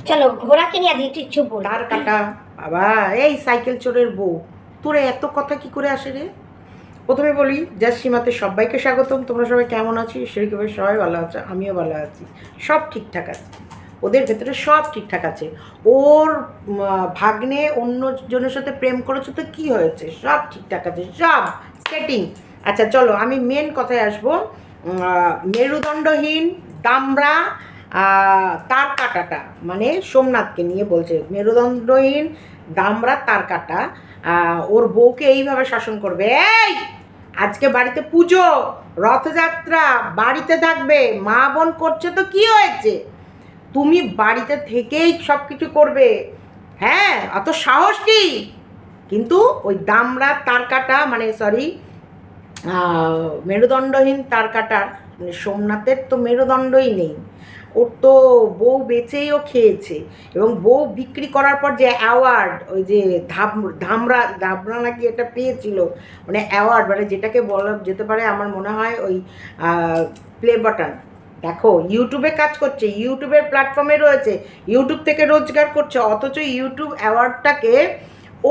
চলো ঘোড়াকে নিয়ে আজকে একটু বল। তার কাটা বাবা, এই সাইকেল চোরের বউ, তোরা এত কথা কি করে আসে রে? প্রথমে বলি, জাস্ট সীমাতে সবাইকে স্বাগতম। তোমরা সবাই কেমন আছি? সেরকমভাবে সবাই ভালো আছে, আমিও ভালো আছি, সব ঠিকঠাক আছে। ওদের ভেতরে সব ঠিকঠাক আছে। ওর ভাগ্নে অন্য জনের সাথে প্রেম করেছে তো কি হয়েছে? সব ঠিকঠাক আছে, সব সেটিং। আচ্ছা চলো, আমি মেন কথায় আসবো। মেরুদণ্ডহীন দামড়া তার কাটাটা, মানে সোমনাথকে নিয়ে বলছে। মেরুদণ্ডহীন দামড়া তার কাটা ওর বউকে এইভাবে শাসন করবে। এই আজকে বাড়িতে পুজো, রথযাত্রা, বাড়িতে থাকবে, মা বোন করছে তো কি হয়েছে? তুমি বাড়িতে থেকেই সব কিছু করবে। হ্যাঁ, অত সাহস কি? কিন্তু ওই দামড়া তার কাটা, মানে সরি, মেরুদণ্ডহীন তার কাটার, মানে সোমনাথের তো মেরুদণ্ডই নেই। ওর তো বউ বেচেও খেয়েছে, এবং বউ বিক্রি করার পর যে অ্যাওয়ার্ড, ওই যে ধামরা ধামরা নাকি এটা পেয়েছিল, মানে অ্যাওয়ার্ড, মানে যেটাকে বলা যেতে পারে আমার মনে হয় ওই প্লে বাটন। দেখো, ইউটিউবে কাজ করছে, ইউটিউবের প্ল্যাটফর্মে রয়েছে, ইউটিউব থেকে রোজগার করছে, অথচ ইউটিউব অ্যাওয়ার্ডটাকে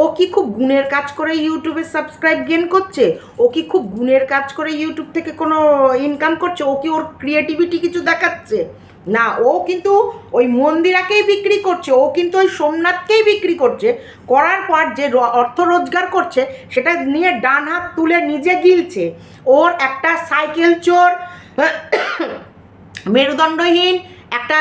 ও কি খুব গুণের কাজ করে ইউটিউবে সাবস্ক্রাইব গেন করছে? ও কি খুব গুণের কাজ করে ইউটিউব থেকে কোনো ইনকাম করছে? ও কি ওর ক্রিয়েটিভিটি কিছু দেখাচ্ছে? না, ও কিন্তু ওই মন্দিরাকেই বিক্রি করছে, ও কিন্তু ওই সোমনাথকেই বিক্রি করছে। করার পর যে অর্থ রোজগার করছে সেটা নিয়ে ডান হাত তুলে নিজে গিলছে। ওর একটা সাইকেল চোর, মেরুদণ্ডহীন একটা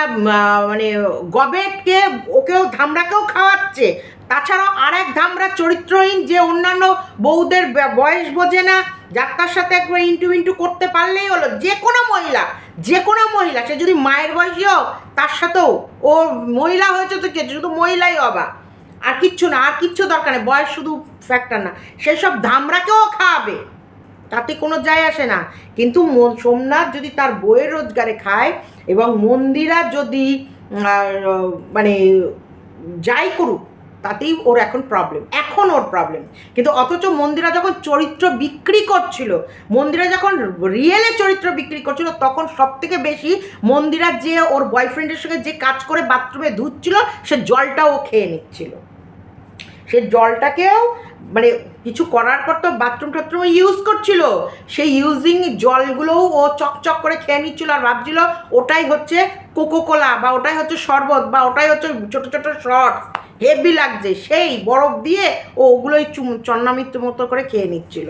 মানে গবেটকে ওকেও ধামড়াকেও খাওয়াচ্ছে। তাছাড়াও আর এক ধামড়া চরিত্রহীন, যে অন্যান্য বউদের বয়স বোঝে না, যাত্রার সাথে একবার ইন্টু ইন্টু করতে পারলেই হলো। যে কোনো মহিলা, যে কোনো মহিলা, সে যদি মায়ের বয়সী হোক, তার সাথেও ও মহিলা হয়েছে তো কে, শুধু মহিলাই হবা, আর কিচ্ছু না, আর কিচ্ছু দরকার নেই, বয়স শুধু ফ্যাক্টর না। সেই সব ধামড়াকেও খাওয়াবে, তাতে কোনো যায় আসে না। কিন্তু সোমনাথ যদি তার বইয়ের রোজগারে খায়, এবং মন্দিরা যদি মানে যাই করুক, তাতেই ওর এখন প্রবলেম, এখন ওর প্রবলেম। কিন্তু অথচ মন্দিরা যখন চরিত্র বিক্রি করছিল, মন্দিরা যখন রিয়েলে চরিত্র বিক্রি করছিল, তখন সব থেকে বেশি মন্দিরা যে ওর বয়ফ্রেন্ডের সঙ্গে যে কাজ করে বাথরুমে ধুচ্ছিল, সে জলটাও খেয়ে নিচ্ছিল। সে জলটাকেও মানে কিছু করার পর তো বাথরুম টাথরুমে ইউজ করছিল, সেই ইউজিং জলগুলোও ও চকচক করে খেয়ে নিচ্ছিল, আর ভাবছিল ওটাই হচ্ছে কোকোকোলা, বা ওটাই হচ্ছে শরবত, বা ওটাই হচ্ছে ছোটো ছোটো শর্টস, হেভি লাগছে, সেই বরফ দিয়ে ও ওগুলোই চন্নামিত্র মতো করে খেয়ে নিচ্ছিল।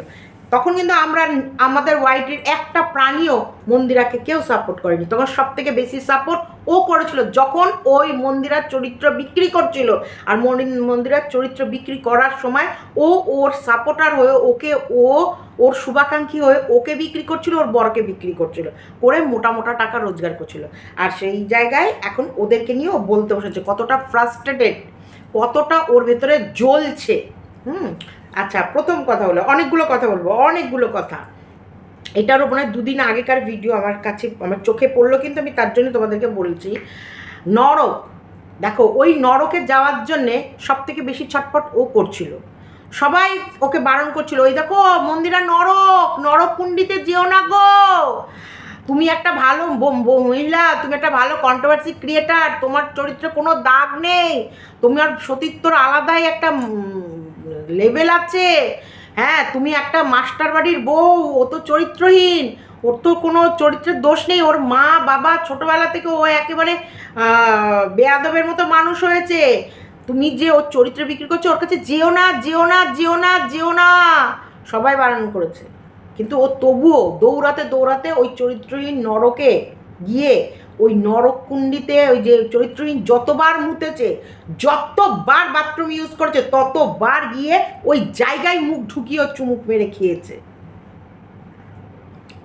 তখন কিন্তু আমরা, আমাদের ওয়াইটির একটা প্রাণীও মন্দিরাকে কেউ সাপোর্ট করেনি। তখন সব থেকে বেশি সাপোর্ট ও করেছিল যখন ওই মন্দিরার চরিত্র বিক্রি করছিল। আর মন্দিরার চরিত্র বিক্রি করার সময় ও ওর সাপোর্টার হয়ে ওকে, ওর শুভাকাঙ্ক্ষী হয়ে ওকে বিক্রি করছিল, ওর বরকে বিক্রি করছিল, করে মোটা মোটা টাকা রোজগার করছিল। আর সেই জায়গায় এখন ওদেরকে নিয়ে ও বলতে বসেছে কতটা ফ্রাস্ট্রেটেড, কতটা ওর ভেতরে জ্বলছে। আচ্ছা, প্রথম কথা হলো, অনেকগুলো কথা বলবো, অনেকগুলো কথা। এটারও মনে হয় দুদিন আগেকার ভিডিও আমার কাছে, আমার চোখে পড়লো, কিন্তু আমি তার জন্য তোমাদেরকে বলছি। নরক, দেখো, ওই নরকে যাওয়ার জন্যে সব থেকে বেশি ছটফট ও করছিল। সবাই ওকে বারণ করছিল, ওই দেখো মন্দিরা নরক, নরক কুণ্ডিতে যেও না গো, তুমি একটা ভালো মহিলা, তুমি একটা ভালো কন্ট্রোভার্সি ক্রিয়েটার, তোমার চরিত্রে কোনো দাগ নেই, তোমার সতীত্বর আলাদাই একটা লেভেল আছে। হ্যাঁ, তুমি একটা মাস্টার বাড়ির বউ, ও তো চরিত্রহীন, ওর তো কোনো চরিত্রের দোষ নেই, ওর মা বাবা ছোটোবেলা থেকে ও একেবারে বেয়াদবের মতো মানুষ হয়েছে। তুমি যে ওর চরিত্র বিক্রি করছো, ওর কাছে যেও না, যেও না, যেও না, যেও না, সবাই বারণ করেছে। কিন্তু ও তবুও দৌড়াতে দৌড়াতে ওই চরিত্রহীন নরকে গিয়ে, ওই নরক কুণ্ডিতে ওই যে চরিত্রহীন যতবার মুতেছে, যতবার বাথরুম ইউজ করেছে, ততবার গিয়ে ওই জায়গায় মুখ ঢুকিয়ে ও চুমুক মেরে খেয়েছে।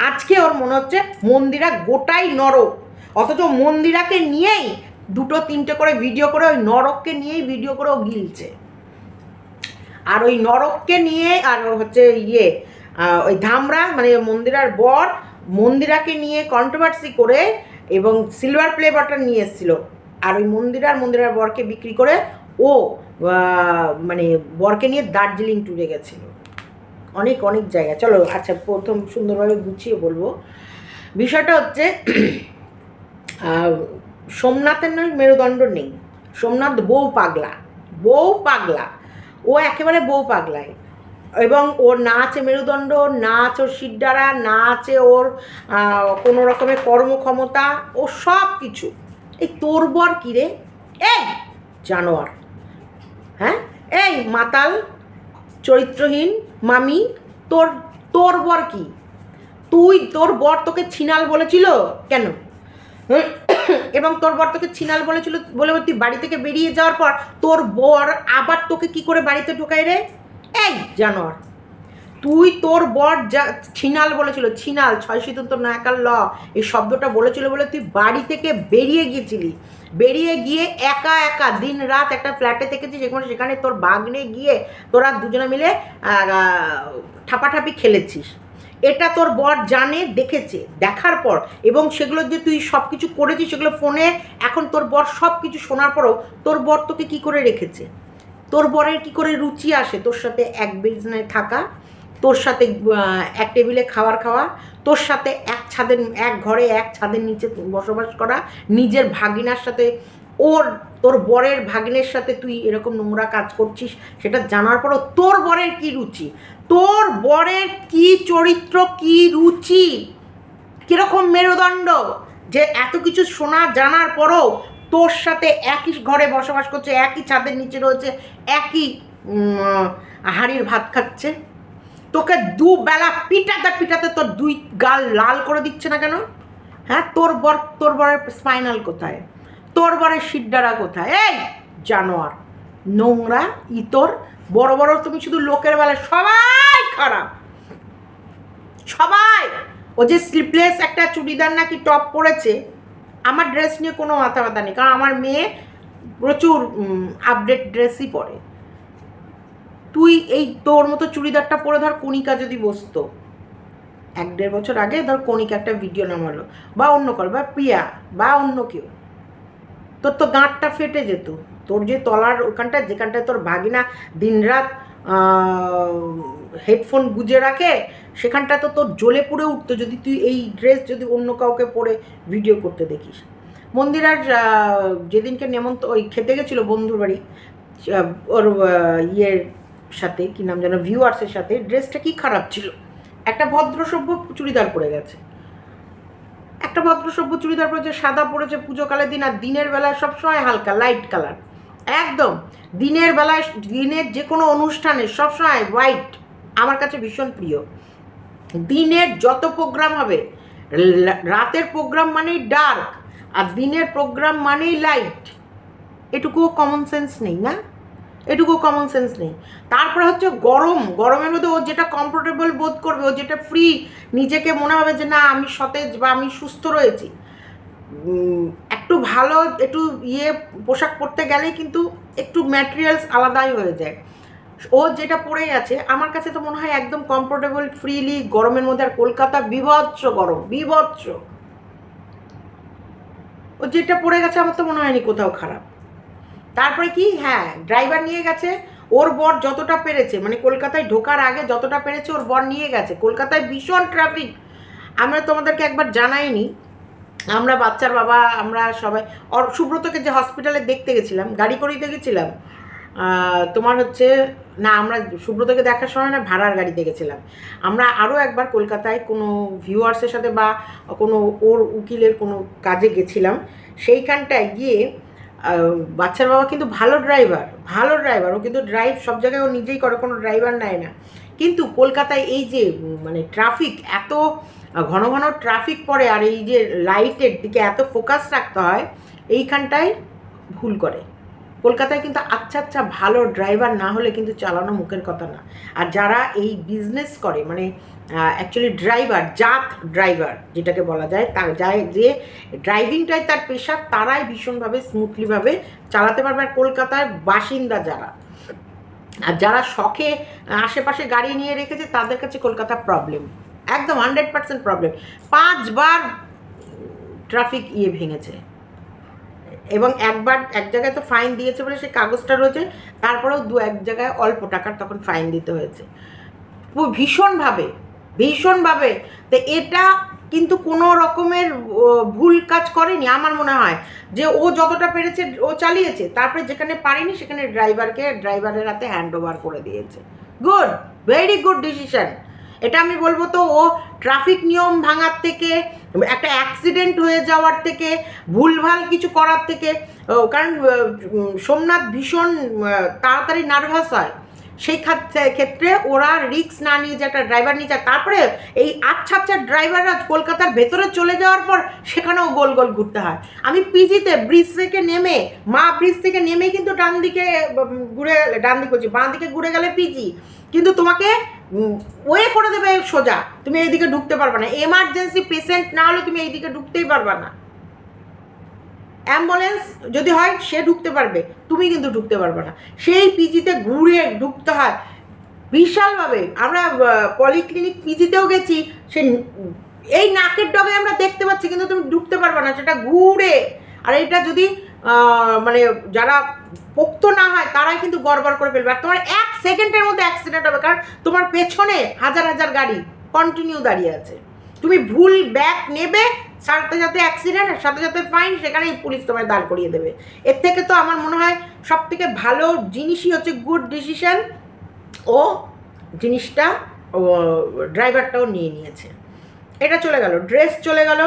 আজকে ওর মনে হচ্ছে মন্দিরা গোটাই নরক, অথচ মন্দিরাকে নিয়েই দুটো তিনটে করে ভিডিও করে, ওই নরককে নিয়েই ভিডিও করে ও গিলছে। আর ওই নরককে নিয়ে, আর হচ্ছে ওই ধামরা, মানে মন্দিরার বর, মন্দিরাকে নিয়ে কন্ট্রোভার্সি করে এবং সিলভার প্লে বাটন নিয়ে এসেছিলো। আর ওই মন্দিরার বরকে বিক্রি করে ও মানে বরকে নিয়ে দার্জিলিং ট্যুরে গেছিলো, অনেক অনেক জায়গা। চলো, আচ্ছা, প্রথম সুন্দরভাবে গুছিয়ে বলবো। বিষয়টা হচ্ছে সোমনাথের নয় মেরুদণ্ড নেই, সোমনাথ বউ পাগলা, বউ পাগলা, ও একেবারে বউ পাগলায়। এবং ওর না আছে মেরুদণ্ড, না আছে ওর শিরদাঁড়া, না আছে ওর কোনো রকমের কর্মক্ষমতা, ও সব কিছু। এই তোর বর কী রে? এই জানোয়ার, হ্যাঁ, এই মাতাল চরিত্রহীন মামি, তোর তোর বর কি? তোর বর তোকে ছিনাল বলেছিল কেন? এবং তোর বর তোকে ছিনাল বলেছিল বলে তুই বাড়ি থেকে বেরিয়ে যাওয়ার পর তোর বর আবার তোকে কি করে বাড়িতে ঢোকায় রে? এই জানোয়ার, তোর বর যা ছিনাল বলেছিল, ছিনাল, 6 সিদ্ধান্ত নায়কার ল, এই শব্দটা বলেছিল বলে তুই বাড়ি থেকে বেরিয়ে গিয়েছিলি। বেরিয়ে গিয়ে একা একা দিন রাত একটা ফ্ল্যাটে থেকেছিস, সেখানে তোর বাগনে গিয়ে তোরা দুজনে মিলে ঠাপাঠাপি খেলেছিস। এটা তোর বর জানে, দেখেছে, দেখার পর এবং সেগুলো যে তুই সব কিছু করেছিস সেগুলো ফোনে, এখন তোর বর সব কিছু শোনার পরও তোর বর তোকে কী করে রেখেছে? তোর বরের কী করে রুচি আসে তোর সাথে এক বিছানায় থাকা, তোর সাথে এক টেবিলে খাওয়া, তোর সাথে এক ঘরে এক ছাদের নিচে বসবাস করা, নিজের ভাগিনার সাথে তোর বরের ভাগিনের সাথে তুই এরকম নোংরা কাজ করছিস, সেটা জানার পরও তোর বরের কি রুচি, তোর বরের কি চরিত্র, কি রুচি, কীরকম মেরুদণ্ড যে এত কিছু শোনা জানার পরও তোর সাথে একই ঘরে বসবাস করছে, একই ছাদের নিচে রয়েছে, একই হাঁড়ির ভাত খাচ্ছে। তোকে দুবেলা পিটাতে তোর 2 গাল লাল করে দিচ্ছে না কেন? হ্যাঁ, তোর বরের স্পাইনাল কোথায়? তোর বরের শিরদাঁড়া কোথায়? এই জানোয়ার, নোংরা ইতর, বড় বড় তুমি শুধু লোকের বেলায় সবাই খারাপ, সবাই। ও যে স্লিপলেস একটা চুড়িদার নাকি টপ পরেছে, আমার ড্রেস নিয়ে কোনো মাথা ব্যথা নেই, কারণ আমার মেয়ে প্রচুর আপডেট ড্রেসই পরে। তুই এই তোর মতো চুড়িদারটা পরে ধর কণিকা যদি বসতো 1-1.5 বছর আগে, ধর কণিকা একটা ভিডিও নামালো বা অন্য কারো বা প্রিয়া বা অন্য কেউ, তোর তো গাঁটটা ফেটে যেত। তোর যে তলার ওখানটায় যেখানটায় তোর ভাগিনা দিনরাত হেডফোন গুজে রাখে, সেখানটা তো তোর জ্বলে পুড়ে উঠতো যদি তুই এই ড্রেস যদি অন্য কাউকে পরে ভিডিও করতে দেখিস। মন্দিরার যেদিনকে ওই খেতে গেছিলো বন্ধুর বাড়ি, ওর ইয়ের সাথে, কী নাম যেন, ভিউয়ার্সের সাথে, ড্রেসটা কি খারাপ ছিল, একটা ভদ্রসভ্য চুড়িদার পরে গেছে, একটা ভদ্রসভ্য চুড়িদার পরেছে, সাদা পরেছে পুজোকালের দিন, আর দিনের বেলায় সবসময় হালকা লাইট কালার, একদম দিনের বেলায় দিনের যে কোনো অনুষ্ঠানে সবসময় হোয়াইট আমার কাছে ভীষণ প্রিয়। দিনের যত প্রোগ্রাম হবে, রাতের প্রোগ্রাম মানেই ডার্ক আর দিনের প্রোগ্রাম মানেই লাইট, এটুকুও কমন সেন্স নেই না? এটুকুও কমন সেন্স নেই। তারপরে হচ্ছে গরমের মধ্যে ও যেটা কমফোর্টেবল বোধ করবে, ও যেটা ফ্রি নিজেকে মনে হবে যে না আমি সতেজ বা আমি সুস্থ রয়েছি, একটু ভালো একটু পোশাক পরতে গেলেই কিন্তু একটু ম্যাটেরিয়ালস আলাদাই হয়ে যায়। ও যেটা পরে আছে আমার কাছে তো মনে হয় একদম কমফোর্টেবল ফ্রিলি গরমের মধ্যে, আর কলকাতা বিভৎস গরম, বিভৎস। ও যেটা পরে গেছে আমার তো মনে হয়নি কোথাও খারাপ। তারপরে কি, হ্যাঁ, ড্রাইভার নিয়ে গেছে, ওর বর যতটা পেরেছে, মানে কলকাতায় ঢোকার আগে যতটা পেরেছে ওর বর নিয়ে গেছে। কলকাতায় ভীষণ ট্রাফিক, আমরা তোমাদেরকে একবার জানাইনি, আমরা বাচ্চার বাবা আমরা সবাই সুব্রতকে যে হসপিটালে দেখতে গেছিলাম, গাড়ি করেই দেখেছিলাম, তোমার হচ্ছে না, আমরা সুব্রতকে দেখার সময় না ভাড়ার গাড়িতে গেছিলাম। আমরা আরও একবার কলকাতায় কোনো ভিউয়ার্সের সাথে বা কোনো ওর উকিলের কোনো কাজে গেছিলাম, সেইখানটায় গিয়ে বাচ্চার বাবা কিন্তু ভালো ড্রাইভার, ও কিন্তু ড্রাইভ সব জায়গায় ও নিজেই করে, কোনো ড্রাইভার নেয় না। কিন্তু কলকাতায় এই যে মানে ট্রাফিক, এত ঘন ঘন ট্রাফিক পড়ে, আর এই যে লাইটের দিকে এত ফোকাস রাখতে হয়, এইখানটায় ভুল করে। কলকাতায় কিন্তু আচ্ছা ভালো ড্রাইভার না হলে কিন্তু চালানো মুখের কথা না। আর যারা এই বিজনেস করে, মানে অ্যাকচুয়ালি জাত ড্রাইভার যেটাকে বলা যায়, তার যে ড্রাইভিংটাই তার পেশা, তারাই ভীষণভাবে স্মুথলিভাবে চালাতে পারবে। আর কলকাতার বাসিন্দা যারা, আর যারা শখে আশেপাশে গাড়ি নিয়ে রেখেছে, তাদের কাছে কলকাতা প্রবলেম, একদম 100% প্রবলেম। 5 বার ট্রাফিক ভেঙেছে, এবং একবার এক জায়গায় তো ফাইন দিয়েছে বলে সে কাগজটা রয়েছে, তারপরেও 2-1 জায়গায় অল্প টাকার তখন ফাইন দিতে হয়েছে ভীষণভাবে। তো এটা কিন্তু কোনো রকমের ভুল কাজ করেনি। আমার মনে হয় যে ও যতটা পেরেছে ও চালিয়েছে, তারপরে যেখানে পারেনি সেখানে ড্রাইভারের হাতে হ্যান্ড ওভার করে দিয়েছে। Good, very good decision. এটা আমি বলবো তো, ও ট্রাফিক নিয়ম ভাঙার থেকে, একটা অ্যাক্সিডেন্ট হয়ে যাওয়ার থেকে, ভুলভাল কিছু করার থেকে, কারণ সোমনাথ ভীষণ তাড়াতাড়ি নার্ভাস হয়, সেই ক্ষেত্রে ওরা রিস্ক না নিয়ে যে একটা ড্রাইভার নিয়ে যায়, তারপরে এই আচ্ছা ড্রাইভাররা কলকাতার ভেতরে চলে যাওয়ার পর সেখানেও গোল গোল ঘুরতে হয়। আমি পিজিতে ব্রিজ থেকে নেমে, ব্রিজ থেকে নেমেই কিন্তু ডান দিকে বাঁ দিকে ঘুরে গেলে পিজি, কিন্তু তোমাকে ওয়ে করে দেবে সোজা, তুমি এইদিকে ঢুকতে পারবে না। এমার্জেন্সি পেশেন্ট না হলে তুমি এইদিকে ঢুকতেই পারবে না। অ্যাম্বুলেন্স যদি হয় সে ঢুকতে পারবে, তুমি কিন্তু ঢুকতে পারবে না। সেই পিজিতে ঘুরে ঢুকতে হয় বিশালভাবে। আমরা পলিক্লিনিক পিজিতেও গেছি, সে এই নাকের ডগে আমরা দেখতে পাচ্ছি, কিন্তু তুমি ঢুকতে পারবে না, সেটা ঘুরে। আর এটা যদি মানে যারা পোক্ত না হয় তারাই কিন্তু গড়বড় করে ফেলবে, আর তোমার 1 সেকেন্ডের মধ্যে অ্যাক্সিডেন্ট হবে, কারণ তোমার পেছনে হাজার হাজার গাড়ি কন্টিনিউ দাঁড়িয়ে আছে। তুমি ভুল ব্যাক নেবে, সাথে সাথে অ্যাক্সিডেন্ট, সাথে সাথে ফাইন, সেখানেই পুলিশ তোমায় দাঁড় করিয়ে দেবে। এর থেকে তো আমার মনে হয় সব থেকে ভালো জিনিসই হচ্ছে গুড ডিসিশন, ও জিনিসটা ড্রাইভারটাও নিয়ে নিয়েছে। এটা চলে গেল, ড্রেস চলে গেল,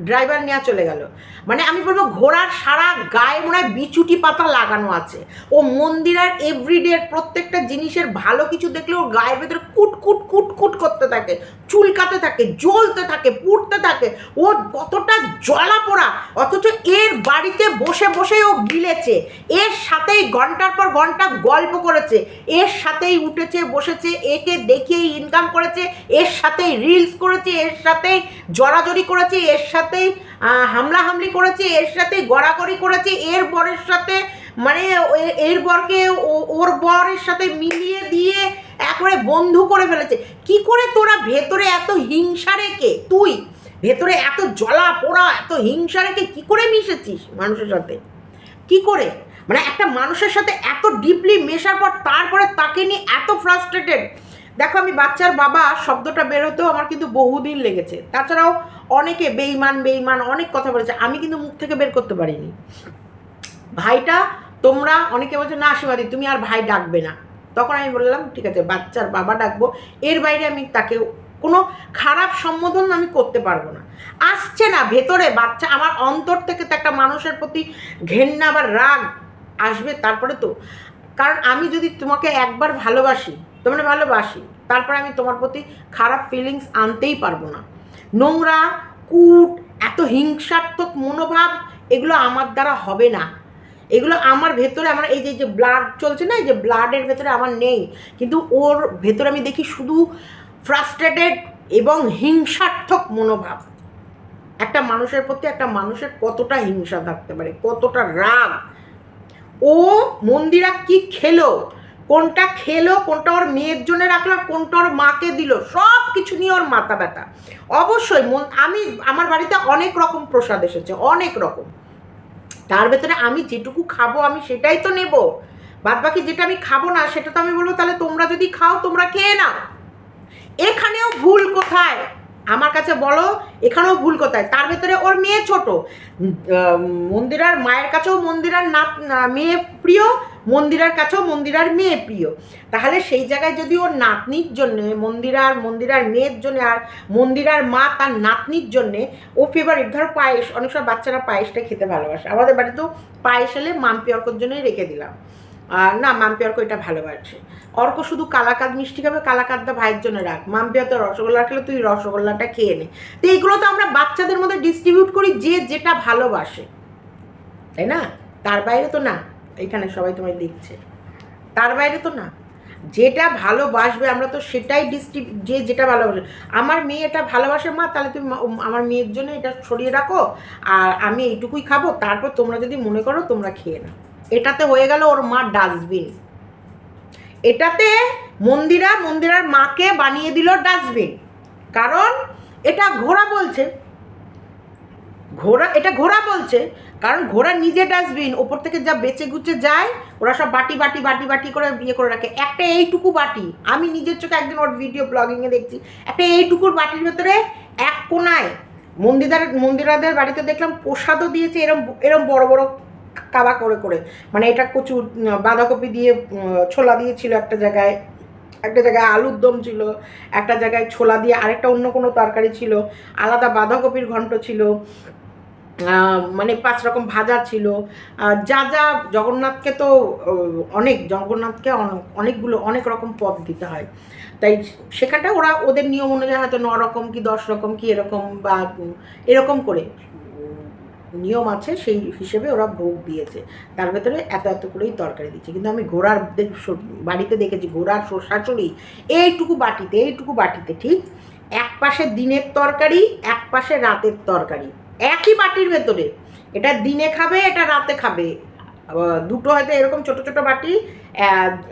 ড্রাইভার নেওয়া চলে গেল। মানে আমি বলবো ঘোড়ার সারা গায়ে মনে হয় বিচুটি পাতা লাগানো আছে। ও মন্দিরার এভরিডে প্রত্যেকটা জিনিসের ভালো কিছু দেখলে ওর গায়ের ভেতরে কুট কুট কুট কুট করতে থাকে, চুলকাতে থাকে, জ্বলতে থাকে, পুড়তে থাকে। ও কতটা জ্বলা পোড়া, অথচ এর বাড়িতে বসে বসে ও গিলেছে, এর সাথেই ঘন্টার পর ঘন্টা গল্প করেছে, এর সাথেই উঠেছে বসেছে, একে দেখিয়েই ইনকাম করেছে, এর সাথেই রিলস করেছে, এর সাথেই জড়াজড়ি করেছে, এর সাথেই হামলাহামলি করেছে, এর সাথেই গড়াগড়ি করেছে, এর বরের সাথে, মানে এর বরকে ওর বরের সাথে মিলিয়ে দিয়ে একবারে বন্ধু করে ফেলেছে। কি করে তোরা ভেতরে এত হিংসা রেখে, তুই ভেতরে এত জ্বলা পোড়া, এত হিংসা রেখে কি করে মিশেছিস মানুষের সাথে? কি করে? মানে একটা মানুষের সাথে এত ডিপলি মেশার পর তারপরে তাকে নিয়ে এত ফ্রাস্ট্রেটেড। দেখো, আমি বাচ্চার বাবা শব্দটা বেরোতেও আমার কিন্তু বহুদিন লেগেছে। তাছাড়াও অনেকে বেইমান অনেক কথা বলেছে, আমি কিন্তু মুখ থেকে বের করতে পারিনি। ভাইটা, তোমরা অনেকে বলছো না সীমাদি তুমি আর ভাই ডাকবে না, তখন আমি বললাম ঠিক আছে বাচ্চার বাবা ডাকবো, এর বাইরে আমি তাকে কোনো খারাপ সম্বোধন আমি করতে পারবো না। আসছে না ভেতরে বাচ্চা, আমার অন্তর থেকে তো একটা মানুষের প্রতি ঘেন্না বা রাগ আসবে তারপরে তো। কারণ আমি যদি তোমাকে একবার ভালোবাসি, তারপরে আমি তোমার প্রতি খারাপ ফিলিংস আনতেই পারবো না। নোংরা, কূট, এত হিংসাত্মক মনোভাব, এগুলো আমার দ্বারা হবে না। এগুলো আমার ভেতরে, আমার এই যে ব্লাড চলছে না, এই যে ব্লাডের ভেতরে আমার নেই, কিন্তু ওর ভেতরে আমি দেখি শুধু ফ্রাস্ট্রেটেড এবং হিংসাত্মক মনোভাব। একটা মানুষের প্রতি একটা মানুষের কতটা হিংসা থাকতে পারে, কতটা রাগ। ও মন্দিরা কি খেলো, কোনটা ওর মেয়ের জন্য রাখলো, কোনটা ওর মাকে দিল, সব কিছু নিয়ে ওর মাথা ব্যথা। অবশ্যই আমার বাড়িতে অনেক রকম প্রসাদ এসেছে, অনেক রকম, তার ভেতরে আমি যেটুকু খাবো আমি সেটাই তো নেব, বাদ বাকি যেটা আমি খাবো না সেটা তো আমি বলবো তাহলে তোমরা যদি খাও তোমরা খেয়ে নাও। এখানেও ভুল কোথায় আমার কাছে বলো, এখানেও ভুল কোথায়? তার ভেতরে ওর মেয়ে ছোট, মন্দিরার মায়ের কাছেও মন্দিরার মেয়ে প্রিয়, মন্দিরার কাছেও মন্দিরার মেয়ে প্রিয়। তাহলে সেই জায়গায় যদি ওর নাতনির জন্যে, মন্দিরার মেয়ের জন্যে, আর মন্দিরার মা তার নাতনির জন্যে ও ফেভারিট, ধরো পায়েস, অনেক সময় বাচ্চারা পায়েসটা খেতে ভালোবাসে, আমাদের বাড়িতেও পায়েস এলে মাম্পি অর্কর জন্যই রেখে দিলাম। না, মাম্পি অর্ক এটা ভালোবাসে, অর্ক শুধু কালাকাঁদ মিষ্টি খাবে, কালাকাঁদটা ভাইয়ের জন্য রাখ, মাম্পি অত রসগোল্লা খেলে তুই রসগোল্লাটা খেয়ে নে। তো এইগুলো তো আমরা বাচ্চাদের মধ্যে ডিস্ট্রিবিউট করি যে যেটা ভালোবাসে, তাই না? তার বাইরে তো না, এখানে সবাই তোমায় দেখছে, তার বাইরে তো না, যেটা ভালোবাসবে আমরা তো সেটাই যে যেটা ভালোবাসে। আমার মেয়ে এটা ভালোবাসে মা, তাহলে তুমি আমার মেয়ের জন্য এটা সরিয়ে রাখো, আর আমি এইটুকুই খাবো, তারপর তোমরা যদি মনে করো তোমরা খেয়ে নাও। এটাতে হয়ে গেল ওর মা ডাস্টবিন, এটাতে মন্দিরার মাকে বানিয়ে দিল ডাস্টবিন। কারণ এটা ঘোড়া বলছে, ঘোড়া, এটা ঘোড়া বলছে কারণ ঘোড়া নিজে ডাস্টবিন, ওপর থেকে যা বেঁচে গুচে যায় ওরা সব বাটি বাটি বাটি বাটি করে বিয়ে করে রাখে। একটা এইটুকু বাটি, আমি নিজের চোখে একদিন ওর ভিডিও ব্লগিংয়ে দেখছি, একটা এইটুকুর বাটির ভেতরে এক কোনায় মন্দিরাদের বাড়িতে দেখলাম প্রসাদও দিয়েছে এরম এরম বড় বড় কাবা করে করে, মানে এটা কচুর বাঁধাকপি দিয়ে ছোলা দিয়েছিল একটা জায়গায়, একটা জায়গায় আলুর দম ছিল, একটা জায়গায় ছোলা দিয়ে আরেকটা অন্য কোনো তরকারি ছিল, আলাদা বাঁধাকপির ঘন্ট ছিল, মানে 5 রকম ভাজা ছিল, যা যা জগন্নাথকে তো জগন্নাথকে অনেকগুলো অনেক রকম পদ দিতে হয়, তাই সেখানটা ওরা ওদের নিয়ম অনুযায়ী হয়তো 9 রকম কি 10 রকম কি এরকম বা এরকম করে নিয়ম আছে, সেই হিসেবে ওরা ভোগ দিয়েছে, তার ভেতরে এত এত করেই তরকারি দিচ্ছে। কিন্তু আমি ঘোড়ার বাড়িতে দেখেছি ঘোড়ার শাশুড়ি এইটুকু বাটিতে ঠিক এক পাশে দিনের তরকারি, এক পাশে রাতের তরকারি, একই বাটির ভেতরে, এটা দিনে খাবে এটা রাতে খাবে, দুটো হয়তো এরকম ছোট ছোট বাটি,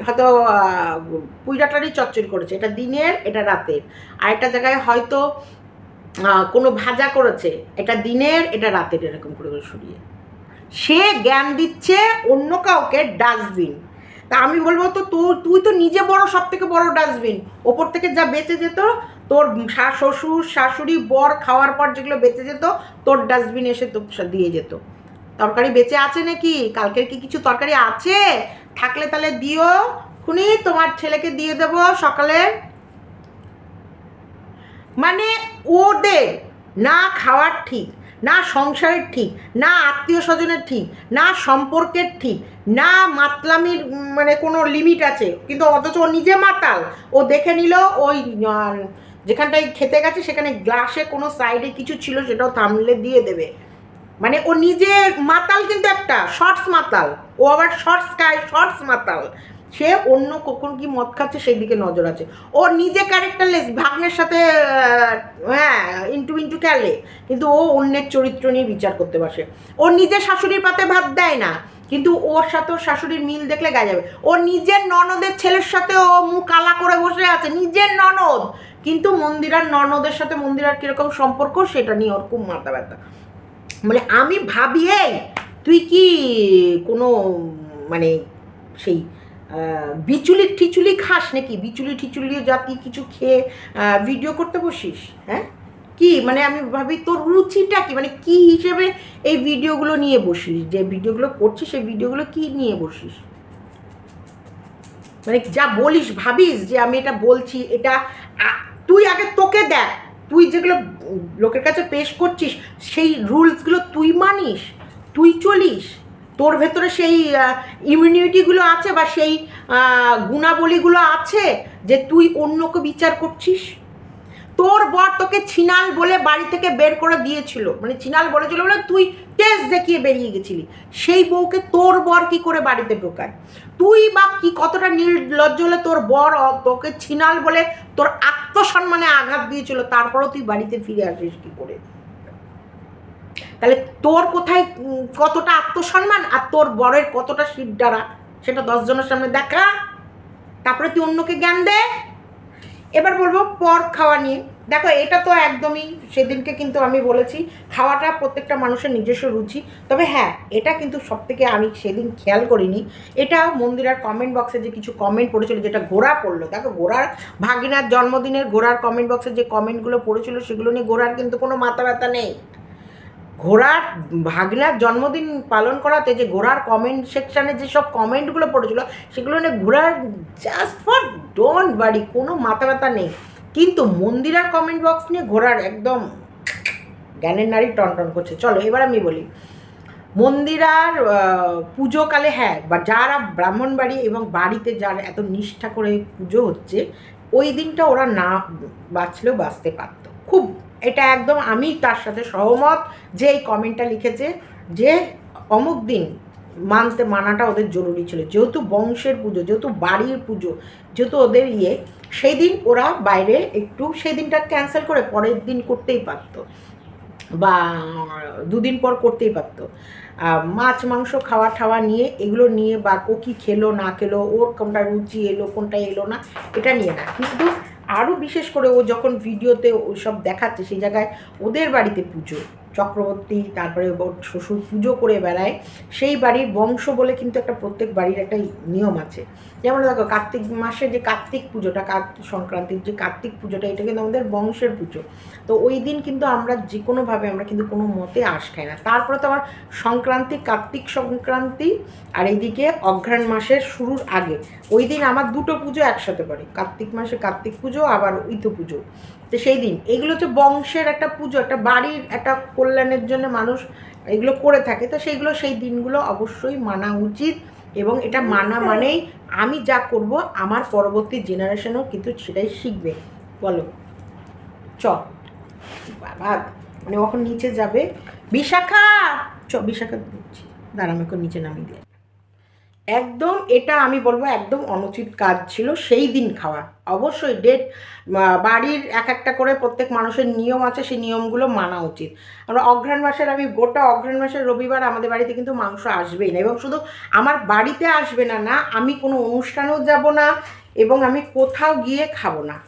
হয়তো পুইরাটারই চচ্চড়ি করেছে, এটা দিনের এটা রাতের, আর একটা জায়গায় হয়তো কোনো ভাজা করেছে, এটা দিনের এটা রাতের, এরকম করে সরিয়ে সে জ্ঞান দিচ্ছে অন্য কাউকে ডাস্টবিন। তা আমি বলবো তো তুই তো নিজে বড়, সব থেকে বড় ডাস্টবিন, ওপর থেকে যা বেঁচে যেত তোর শ্বশুর শাশুড়ি বর খাওয়ার পর যেগুলো বেঁচে যেত তোর ডাস্টবিন এসে তো দিয়ে যেত। তরকারি বেঁচে আছে নাকি, কালকের কি কিছু তরকারি আছে, থাকলে তাহলে দিও, খুনি তোমার ছেলেকে দিয়ে দেবো সকালে। মানে ওদের না খাওয়ার ঠিক, না সংসারের ঠিক, না আত্মীয় স্বজনের ঠিক, না সম্পর্কের ঠিক, না মাতলামির মানে কোনো লিমিট আছে, কিন্তু অথচ ও নিজে মাতাল। ও দেখে নিল ওই যেখানটায় খেতে গেছে সেখানে গ্লাসে কোনো সাইডে কিছু ছিল সেটাও থামলে দিয়ে দেবে, মানে ও নিজে মাতাল, কিন্তু একটা শর্টস মাতাল, ও আবার শর্টস খায়, শর্টস মাতাল, সে অন্য কখন কি মদ খাচ্ছে সেই দিকে নজর আছে। ও নিজে ক্যারেক্টারলেস, ভাগ্নের সাথে হ্যাঁ ইন্টু খেলে, কিন্তু ও অন্যের চরিত্র নিয়ে বিচার করতে বসে। ও নিজের শাশুড়ির পাতে ভাত দেয় না, কিন্তু ওর সাথে ওর শাশুড়ির মিল দেখলে গায়ে যাবে। ও নিজের ননদের ছেলের সাথে ও মুখ কালা করে বসে আছে, নিজের ননদ, কিন্তু মন্দিরার ননদের সাথে মন্দিরার কীরকম সম্পর্ক সেটা নিয়ে ওর খুব মাথা ব্যথা। মানে আমি ভাবি এই তুই কি কোনো মানে সেই বিচুলি খাস নাকি, বিচুলি জাতি কিছু খেয়ে ভিডিও করতে বসিস, হ্যাঁ কি মানে আমি ভাবি তোর রুচিটা কি, মানে কি হিসেবে এই ভিডিওগুলো নিয়ে বসিস, যে ভিডিওগুলো করছিস সেই ভিডিওগুলো কি নিয়ে বসিস, মানে যা বলিস ভাবিস যে আমি এটা বলছি, এটা তুই আগে তোকে দেখ, তুই যেগুলো লোকের কাছে পেশ করছিস সেই রুলসগুলো তুই মানিস, তুই চলিস, তোর ভেতরে সেই ইমিউনিটিগুলো আছে বা সেই গুণাবলীগুলো আছে যে তুই অন্যকে বিচার করছিস। তোর বর তোকে ছিনাল বলে বাড়ি থেকে বের করে দিয়েছিল, মানে ছিনাল বলেছিল বলে তুই টেস্ট দেখিয়ে বেরিয়ে গেছিলি, সেই বউকে তোর বর কি করে বাড়িতে ঢোকায়, তুই বা কি কতটা নির্লজ্জ হলে তোর বর তোকে ছিনাল বলে তোর আত্মসম্মানে আঘাত দিয়েছিল, তারপরও তুই বাড়িতে ফিরে আসিস কি করে, তাহলে তোর কোথায় কতটা আত্মসম্মান আর তোর বরের কতটা শিরদাঁড়া সেটা 10 জনের সামনে দেখা, তারপরে তুই অন্যকে জ্ঞান দে। এবার বলবো পর খাওয়া নিয়ে, দেখো এটা তো একদমই সেদিনকে কিন্তু আমি বলেছি খাওয়াটা প্রত্যেকটা মানুষের নিজস্ব রুচি, তবে হ্যাঁ এটা কিন্তু সব থেকে আমি সেদিন খেয়াল করিনি, এটা মন্দিরার কমেন্ট বক্সে যে কিছু কমেন্ট পড়েছিল যেটা ঘোড়া পড়লো, দেখো ঘোড়ার ভাগিনার জন্মদিনের ঘোড়ার কমেন্ট বক্সে যে কমেন্টগুলো পড়েছিল সেগুলো নিয়ে ঘোড়ার কিন্তু কোনো মাথা ব্যথা নেই। ঘোড়ার ভাগিনার জন্মদিন পালন করাতে যে ঘোড়ার কমেন্ট সেকশানে যেসব কমেন্টগুলো পড়েছিল সেগুলো নিয়ে ঘোড়ার জাস্ট ফর ডোন্ট ওয়ারি, কোনো মাথা ব্যথা নেই, কিন্তু মন্দিরার কমেন্ট বক্স নিয়ে ঘোড়ার একদম জ্ঞানের নারী টনটন করছে। চলো এবার আমি বলি মন্দিরার পুজোকালে, হ্যাঁ বা যারা ব্রাহ্মণবাড়ি এবং বাড়িতে যারা এত নিষ্ঠা করে পুজো হচ্ছে ওই দিনটা ওরা না বাঁচলেও বাঁচতে পারত খুব, এটা একদম আমি তার সাথে সহমত যে এই কমেন্টটা লিখেছে যে অমুক দিন মানাটা ওদের জরুরি ছিল, যেহেতু বংশের পুজো, যেহেতু বাড়ির পুজো, যেহেতু ওদের সেই দিন ওরা বাইরে একটু সেই দিনটা ক্যান্সেল করে পরের দিন করতেই পারতো বা 2 দিন পর করতেই পারতো, মাছ মাংস খাওয়া ঠাওয়া নিয়ে এগুলো নিয়ে বা ও কি খেলো না খেলো, ওর কোনটা রুচি এলো কোনটা এলো না এটা নিয়ে না, কিন্তু আরও বিশেষ করে ও যখন ভিডিওতে ওসব দেখাচ্ছে সেই জায়গায় ওদের বাড়িতে পুজো, চক্রবর্তী, তারপরে ওর শ্বশুর পুজো করে বেড়ায়, সেই বাড়ির বংশ বলে কিন্তু একটা প্রত্যেক বাড়ির একটা নিয়ম আছে। যেমন দেখো কার্তিক মাসে যে কার্তিক পুজোটা, সংক্রান্তির যে কার্তিক পুজোটা, এটা কিন্তু আমাদের বংশের পুজো। তো ওই দিন কিন্তু আমরা যে কোনোভাবে আমরা কিন্তু কোনো মতে আঁশ খাই না। তারপরে তো আমার সংক্রান্তি, কার্তিক সংক্রান্তি, আর এইদিকে অঘ্রাণ মাসের শুরুর আগে ওই দিন আমার দুটো পুজো একসাথে পড়ে, কার্তিক মাসে কার্তিক পুজো আবার ইতো পুজো। তো সেই দিন এইগুলো হচ্ছে বংশের একটা পুজো, একটা বাড়ির একটা কল্যাণের জন্য মানুষ এগুলো করে থাকে। তো সেইগুলো সেই দিনগুলো অবশ্যই মানা উচিত, এবং এটা মানা মানেই আমি যা করব আমার পরবর্তী জেনারেশনও কিন্তু সেটাই শিখবে। বলো চ বাবা, মানে ওখন নিচে যাবে বিশাখা, বিশাখা দিচ্ছি, দাঁড়া আমি ওকে নিচে নামিয়ে দিয়ে। একদম এটা আমি বলবো একদম অনুচিত কাজ ছিল সেই দিন খাওয়া। অবশ্যই ডেট বাড়ির এক একটা করে প্রত্যেক মানুষের নিয়ম আছে, সেই নিয়মগুলো মানা উচিত। আমরা অঘ্রাণ মাসের, আমি গোটা অঘ্রাণ মাসের রবিবার আমাদের বাড়িতে কিন্তু মাংস আসবেই না, এবং শুধু আমার বাড়িতে আসবে না, না আমি কোনো অনুষ্ঠানেও যাব না, এবং আমি কোথাও গিয়ে খাবো না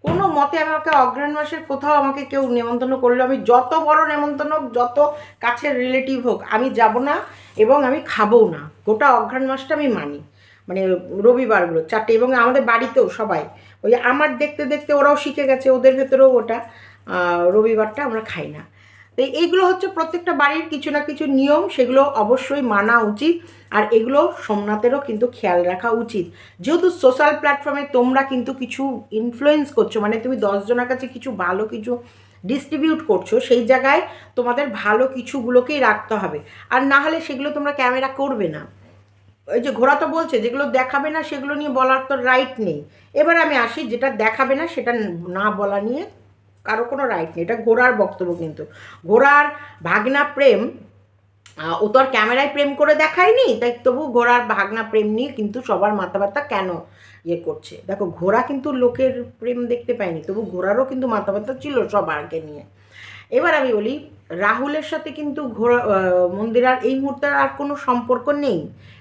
কোনো মতে। আমাকে অঘ্রাণ মাসের কোথাও আমাকে কেউ নেমন্তন্ন করলে, আমি যত বড় নেমন্তন্ন হোক, যত কাছের রিলেটিভ হোক, আমি যাব না এবং আমি খাবও না। গোটা অঘ্রাণ মাসটা আমি মানি, মানে রবিবারগুলো 4টে, এবং আমাদের বাড়িতেও সবাই ওই আমার দেখতে দেখতে ওরাও শিখে গেছে, ওদের ভেতরেও ওটা রবিবারটা আমরা খাই না। তো এইগুলো হচ্ছে প্রত্যেকটা বাড়ির কিছু না কিছু নিয়ম, সেগুলো অবশ্যই মানা উচিত। আর এগুলো সোমনাথেরও কিন্তু খেয়াল রাখা উচিত, যেহেতু সোশ্যাল প্ল্যাটফর্মে তোমরা কিন্তু কিছু ইনফ্লুয়েন্স করছো, মানে তুমি 10 জনের কাছে কিছু ভালো কিছু ডিস্ট্রিবিউট করছো, সেই জায়গায় তোমাদের ভালো কিছুগুলোকেই রাখতে হবে, আর না হলে সেগুলো তোমরা ক্যামেরা করবে না। ওই যে ঘোড়া তো বলছে যেগুলো দেখাবে না সেগুলো নিয়ে বলার তো রাইট নেই। এবার আমি আসি, যেটা দেখাবে না সেটা না বলা নিয়ে কারো কোনো রাইট নেই, এটা ঘোড়ার বক্তব্য। কিন্তু ঘোড়ার ভাগনা প্রেম, ও তো আর ক্যামেরায় প্রেম করে দেখায়নি, তাই তবু ঘোড়ার ভাগনা প্রেম নিয়ে কিন্তু সবার মাথা ব্যথা কেন ইয়ে করছে। দেখো ঘোড়া কিন্তু লোকের প্রেম দেখতে পায়নি, তবু ঘোড়ারও কিন্তু মাথা ব্যথা ছিল সবারকে নিয়ে। এবার আমি বলি, রাহুলের সাথে কিন্তু ঘোড়া মন্দিরার এই মুহূর্তে আর কোনো সম্পর্ক নেই,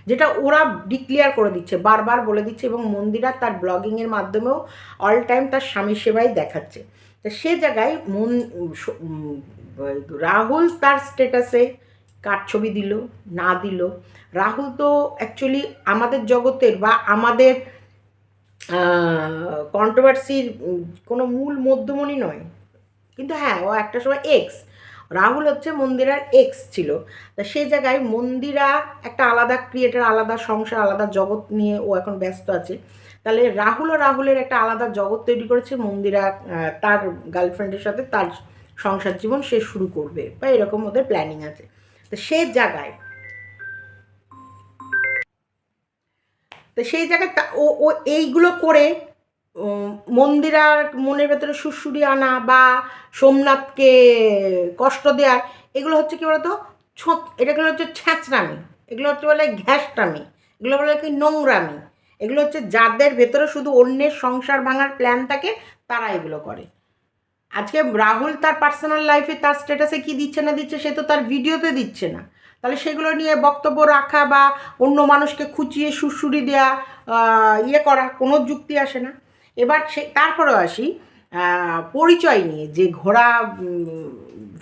যেটা ওরা ডিক্লেয়ার করে দিচ্ছে, বারবার বলে দিচ্ছে, এবং মন্দিরা তার ব্লগিংয়ের মাধ্যমেও অল টাইম তার স্বামী সেবাই দেখাচ্ছে। তো সে জায়গায় রাহুল তার স্ট্যাটাসে কার ছবি দিল না দিল, রাহুল তো অ্যাকচুয়ালি আমাদের জগতের বা আমাদের কন্ট্রোভার্সির কোনো মূল মধ্যমণি নয়, কিন্তু হ্যাঁ ও একটা সময় এক্স, রাহুল হচ্ছে মন্দিরার এক্স ছিল। তা সেই জায়গায় মন্দিরা একটা আলাদা ক্রিয়েটার, আলাদা সংসার, আলাদা জগৎ নিয়ে ও এখন ব্যস্ত আছে। তাহলে রাহুলও রাহুলের একটা আলাদা জগৎ তৈরি করেছে, মন্দিরা তার গার্লফ্রেন্ডের সাথে তার সংসার জীবন সে শুরু করবে, বা এরকম ওদের প্ল্যানিং আছে। তো সেই জায়গায় ও ও এইগুলো করে মন্দিরার মনের ভেতরে সুরসুরি আনা বা সোমনাথকে কষ্ট দেওয়ার, এগুলো হচ্ছে কি বলতো এটাগুলো হচ্ছে ছ্যাঁচড়ামি, এগুলো হচ্ছে বলে ঘ্যাসটামি, এগুলো বলে কি নোংরামি। এগুলো হচ্ছে যাদের ভেতরে শুধু অন্যের সংসার ভাঙার প্ল্যান থাকে, তারা এগুলো করে। আজকে রাহুল তার পার্সোনাল লাইফে তার স্ট্যাটাসে কি দিচ্ছে না দিচ্ছে, সে তো তার ভিডিওতে দিচ্ছে না, তাহলে সেগুলো নিয়ে বক্তব্য রাখা বা অন্য মানুষকে খুঁচিয়ে সুরসুরি দেওয়া, ইয়ে করা কোনো যুক্তি আসে না। এবার তারপরেও আসি পরিচয় নিয়ে, যে ঘোড়া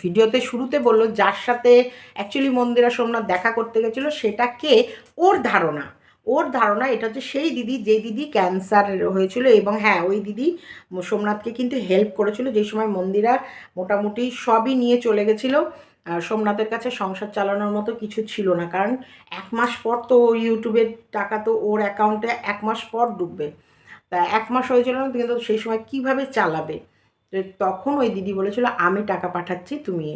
ভিডিওতে শুরুতে বলল যার সাথে অ্যাকচুয়ালি মন্দিরা সোমনাথ দেখা করতে গেছিলো, সেটাকে ওর ধারণা এটা হচ্ছে সেই দিদি, যে দিদি ক্যান্সার হয়েছিল, এবং হ্যাঁ ওই দিদি সোমনাথকে কিন্তু হেল্প করেছিল, যে সময় মন্দিরা মোটামুটি সবই নিয়ে চলে গেছিলো। সোমনাথের কাছে সংসার চালানোর মতো কিছু ছিল না, কারণ 1 মাস পর তো ইউটিউবের টাকা তো ওর অ্যাকাউন্টে 1 মাস পর ঢুকবে, তা 1 মাস হয়েছিল না, কিন্তু সেই সময় কিভাবে চালাবে। তখন ওই দিদি বলেছিল আমি টাকা পাঠাচ্ছি তুমি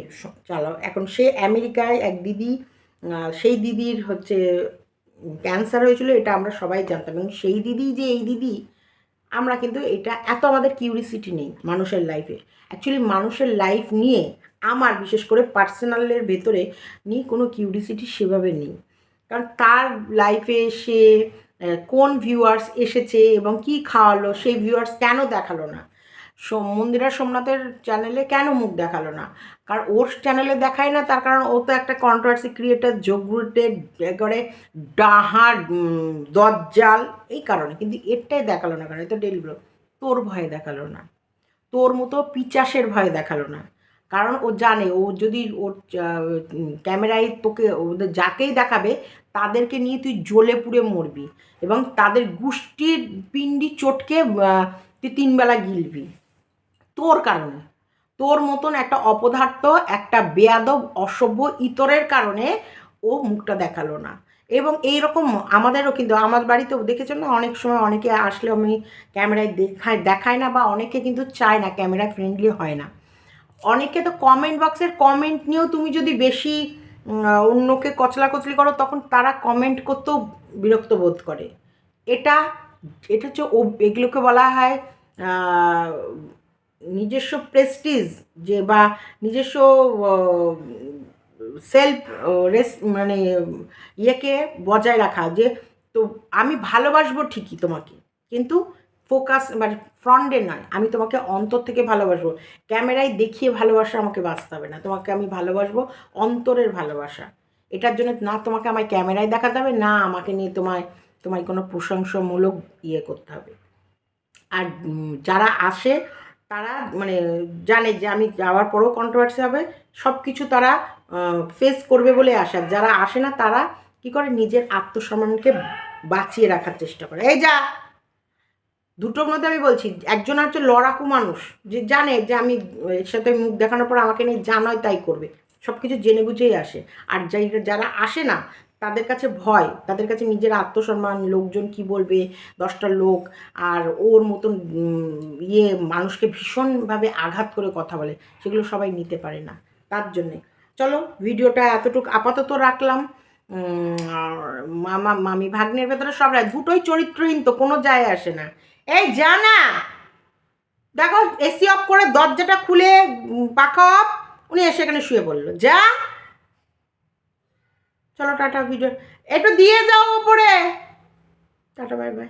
চালাও। এখন সে আমেরিকায় এক দিদি, সেই দিদির হচ্ছে ক্যান্সার হয়েছিল, এটা আমরা সবাই জানতাম, এবং সেই দিদি যে এই দিদি, আমরা কিন্তু এটা এত আমাদের কিউরিসিটি নেই মানুষের লাইফে। অ্যাকচুয়ালি মানুষের লাইফ নিয়ে আমার বিশেষ করে পার্সোনালের ভেতরে নিয়ে কোনো কিউরিসিটি সেভাবে নেই, কারণ তার লাইফে সে কোন ভিউয়ার্স এসেছে এবং কি খাওয়ালো, সেই ভিউয়ার্স কেন দেখালো না, মন্দিরা সোমনাথের চ্যানেলে কেন মুখ দেখালো না, কারণ ওর চ্যানেলে দেখায় না, তার কারণ ও তো একটা কন্ট্রোভার্সি ক্রিয়েটার, যোগ্যতে করে ডাহা দজ্জাল, এই কারণে। কিন্তু এরটাই দেখালো না, কারণ এটা ডেলি ব্লগ, তোর ভয়ে দেখালো না, তোর মতো পিচাসের ভয়ে দেখালো না, কারণ ও জানে ও যদি ওর ক্যামেরায় তোকে ওদের যাকেই দেখাবে তাদেরকে নিয়ে তুই জ্বলে পুড়ে মরবি এবং তাদের গুষ্টির পিণ্ডি চটকে তুই 3 বেলা গিলবি তোর কারণে। তোর মতন একটা অপদার্থ, একটা বেয়াদব অসভ্য ইতরের কারণে ও মুখটা দেখালো না। এবং এইরকম আমাদেরও কিন্তু আমার বাড়িতেও দেখেছেন না, অনেক সময় অনেকে আসলে আমি ক্যামেরায় দেখাই না, বা অনেকে কিন্তু চায় না, ক্যামেরা ফ্রেন্ডলি হয় না। অনেকে তো কমেন্ট বক্সের কমেন্ট নিয়েও তুমি যদি বেশি অন্যকে কচলাকচলি করো তখন তারা কমেন্ট করতেও বিরক্ত বোধ করে। এটা এটা হচ্ছে এগুলোকে বলা হয় নিজস্ব প্রেস্টিজ, যে বা নিজস্ব সেলফ মানে ইয়েকে বজায় রাখা, যে তো আমি ভালোবাসবো ঠিকই তোমাকে, কিন্তু ফোকাস মানে ফ্রন্টে নয়, আমি তোমাকে অন্তর থেকে ভালোবাসবো। ক্যামেরায় দেখিয়ে ভালোবাসা আমাকে বাঁচতে হবে না, তোমাকে আমি ভালোবাসবো অন্তরের ভালোবাসা। এটার জন্য না তোমাকে আমায় ক্যামেরায় দেখাতে হবে, না আমাকে নিয়ে তোমায় কোনো প্রশংসামূলক ইয়ে করতে হবে। আর যারা আসে তারা মানে জানে যে আমি যাওয়ার পরেও কন্ট্রোভার্সি হবে, সব কিছু তারা ফেস করবে বলে আসে। আর যারা আসে না তারা কি করে, নিজের আত্মসম্মানকে বাঁচিয়ে রাখার চেষ্টা করে। এই যা, দুটোর মধ্যে আমি বলছি, একজন হচ্ছে লড়াকু মানুষ, যে জানে যে আমি এর সাথে মুখ দেখানোর পর আমাকে নিয়ে যা নয় তাই করবে, সব কিছু জেনে বুঝেই আসে। আর যারা আসে না তাদের কাছে ভয়, তাদের কাছে নিজের আত্মসম্মান, লোকজন কি বলবে, 10টা লোক, আর ওর মতন ইয়ে মানুষকে ভীষণভাবে আঘাত করে কথা বলে, সেগুলো সবাই নিতে পারে না। তার জন্যে চলো ভিডিওটা এতটুকু আপাতত রাখলাম। মামি ভাগ্নের ভেতরে সব দুটোই চরিত্রহীন, তো কোনো যায় আসে না। এই যা না, দেখো এসি অফ করে দরজাটা খুলে পাখা অফ, উনি এসে এখানে শুয়ে পড়লো। যা, চলো টাটা, ভিডিও একটু দিয়ে যাও ওপরে, টাটা, বাই বাই।